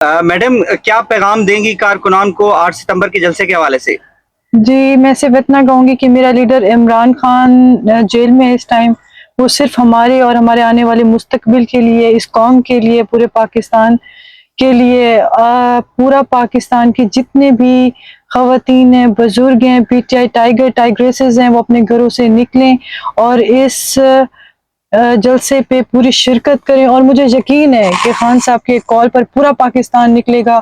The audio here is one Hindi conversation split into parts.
मैडम, क्या पैगाम देंगी कारकुनान को 8 सितंबर के जलसे के हवाले से? जी, मैं सिर्फ इतना कहूँगी कि मेरा लीडर इमरान खान जेल में है इस टाइम। वो सिर्फ हमारे और हमारे आने वाले मुस्तकबिल के लिए, इस कौम के लिए, पूरे पाकिस्तान के लिए, पूरा पाकिस्तान की जितने भी ख़वातीन हैं, बुज़ुर्ग हैं, पीटीआई टाइगर, टाइग्रेसेस हैं, वो अपने घरों से निकलें और इस जलसे पे पूरी शिरकत करें। और मुझे यकीन है कि खान साहब के कॉल पर पूरा पाकिस्तान निकलेगा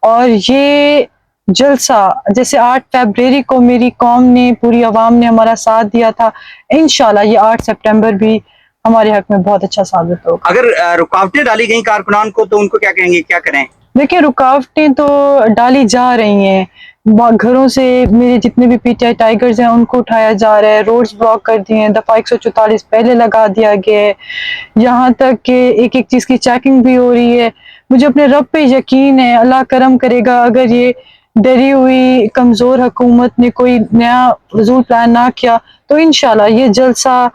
और ये जलसा जैसे 8 फरवरी को मेरी कौम ने, पूरी आवाम ने हमारा साथ दिया था, इंशाल्लाह ये 8 सितंबर भी हमारे हक में बहुत अच्छा साबित होगा। अगर रुकावटें डाली गई कारकुनान को तो उनको क्या कहेंगे, क्या करें? देखिए, रुकावटें तो डाली जा रही हैं। घरों से मेरे जितने भी पीटीआई टाइगर्स हैं उनको उठाया जा रहा है, रोड्स ब्लॉक कर दिए हैं, दफ़ा 144 पहले लगा दिया गया है, यहाँ तक कि एक-एक चीज़ की चेकिंग भी हो रही है। मुझे अपने रब पे यकीन है, अल्लाह करम करेगा। अगर ये डरी हुई कमज़ोर हुकूमत ने कोई नया फ़िज़ूल प्लान ना किया तो इंशाल्लाह ये जलसा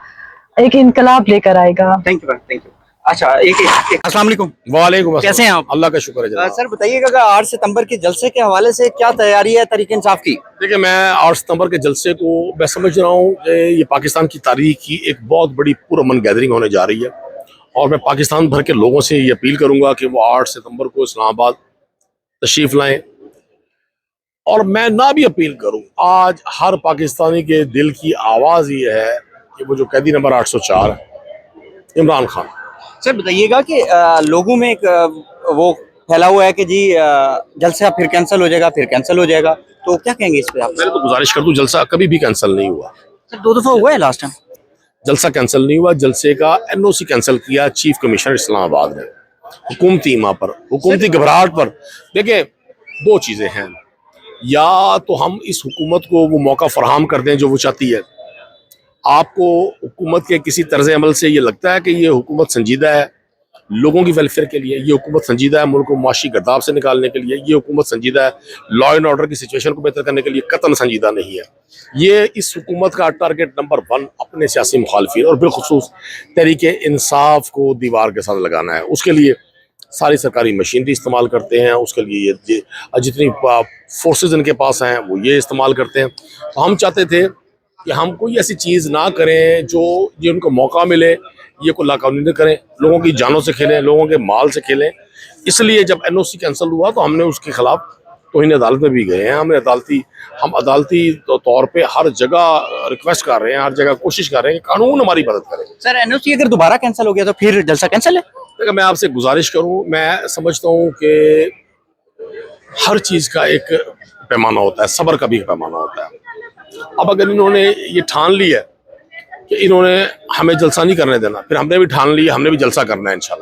एक इनकलाब लेकर आएगा। Thank you, thank you. अच्छा, अस्सलाम वालेकुम। वालेकुम अस्सलाम। कैसे हैं आप? अल्लाह का शुक्र है जनाब। सर बताइएगा कि 8 सितंबर के जलसे के हवाले से क्या तैयारी है तहरीक इंसाफ की? देखिए, मैं 8 सितंबर के जलसे को मैं समझ रहा हूँ कि ये पाकिस्तान की तारीख की एक बहुत बड़ी पुरअमन गैदरिंग होने जा रही है और मैं पाकिस्तान भर के लोगों से ये अपील करूँगा कि वो 8 सितंबर को इस्लामाबाद तशरीफ़ लाएँ। और मैं ना भी अपील करूँ, आज हर पाकिस्तानी के दिल की आवाज़ ये है कि वो जो कैदी नंबर 804 इमरान खान। सर बताइएगा कि लोगों में एक वो फैला हुआ है कि जी जलसा फिर कैंसिल हो जाएगा, फिर कैंसिल हो जाएगा, तो क्या कहेंगे इस पे आप? मैंने तो गुजारिश कर दूँ, जलसा कभी भी कैंसिल नहीं हुआ। सर 2 दफ़ा हुआ है लास्ट टाइम। जलसा कैंसिल नहीं हुआ। जलसे का एनओसी कैंसिल किया चीफ कमिश्नर इस्लामाबाद ने हुकूमती ईमा पर, हुकूमती घबराहट पर। देखिए, दो चीज़ें हैं, या तो हम इस हुकूमत को वो मौका फराहम कर दें जो वो चाहती है। आपको हुकूमत के किसी तर्ज अमल से ये लगता है कि ये हुकूमत संजीदा है लोगों की वेलफेयर के लिए, ये हुकूमत संजीदा है मुल्क को मुआशी गर्दाब से निकालने के लिए, ये हुकूमत संजीदा है लॉ एंड ऑर्डर की सिचुएशन को बेहतर करने के लिए? कतन संजीदा नहीं है। ये इस हुकूमत का टारगेट नंबर 1 अपने सियासी मुखालफिन और बिलखुसूस तहरीक इंसाफ को दीवार के साथ लगाना है। उसके लिए सारी सरकारी मशीनरी इस्तेमाल करते हैं, उसके लिए ये जितनी फोर्सेज इनके पास हैं वो ये इस्तेमाल करते हैं। तो हम चाहते थे कि हम कोई ऐसी चीज़ ना करें जो ये उनको मौका मिले ये को लाकानूनी करें, लोगों की जानों से खेलें, लोगों के माल से खेलें। इसलिए जब एनओसी कैंसिल हुआ तो हमने उसके खिलाफ तौहीन अदालत में भी गए हैं। हम अदालती तौर पे हर जगह रिक्वेस्ट कर रहे हैं, हर जगह कोशिश कर रहे हैं कि कानून हमारी मदद करे। सर एनओसी अगर दोबारा कैंसिल हो गया तो फिर जलसा कैंसिल है? देखिए, मैं आपसे गुजारिश करूं, मैं समझता हूं कि हर चीज़ का एक पैमाना होता है, सब्र का भी एक पैमाना होता है। अब अगर इन्होंने ये ठान लिया कि इन्होंने हमें जलसा नहीं करने देना, फिर हमने भी ठान लिया हमने भी जलसा करना है इंशाल्लाह।